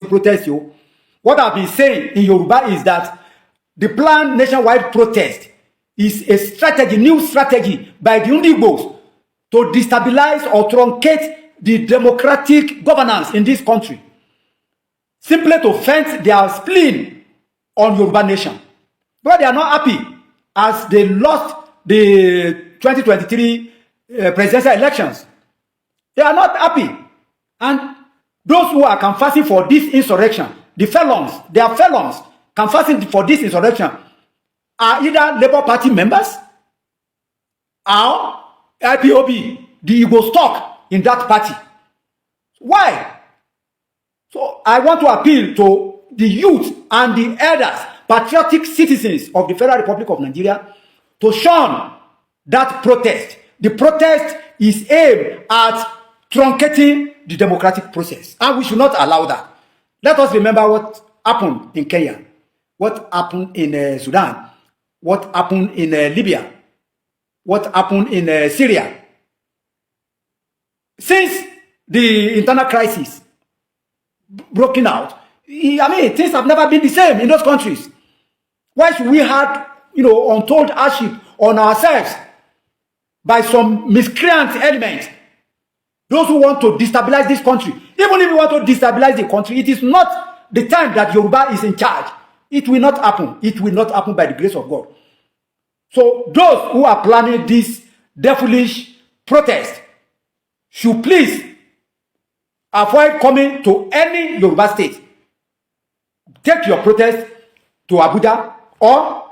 protest you. What I've been saying in Yoruba is that the planned nationwide protest is a strategy, new strategy by the Igbos to destabilize or truncate the democratic governance in this country, simply to vent their spleen on Yoruba nation. But they are not happy as they lost the 2023 presidential elections. They are not happy. And those who are canvassing for this insurrection, the felons, they are felons canvassing for this insurrection, are either Labour Party members or IPOB, the Igbo stock in that party. Why? So I want to appeal to the youth and the elders, patriotic citizens of the Federal Republic of Nigeria, to shun that protest. The protest is aimed at truncating the democratic process, and we should not allow that. Let us remember what happened in Kenya, what happened in Sudan, what happened in Libya, what happened in Syria. Since the internal crisis broken out, I mean, things have never been the same in those countries. Why should we have, untold hardship on ourselves by some miscreant elements, those who want to destabilize this country? Even if we want to destabilize the country, it is not the time that Yoruba is in charge. It will not happen. It will not happen by the grace of God. So those who are planning this devilish protest should please avoid coming to any Yoruba state. Take your protest to Abuja or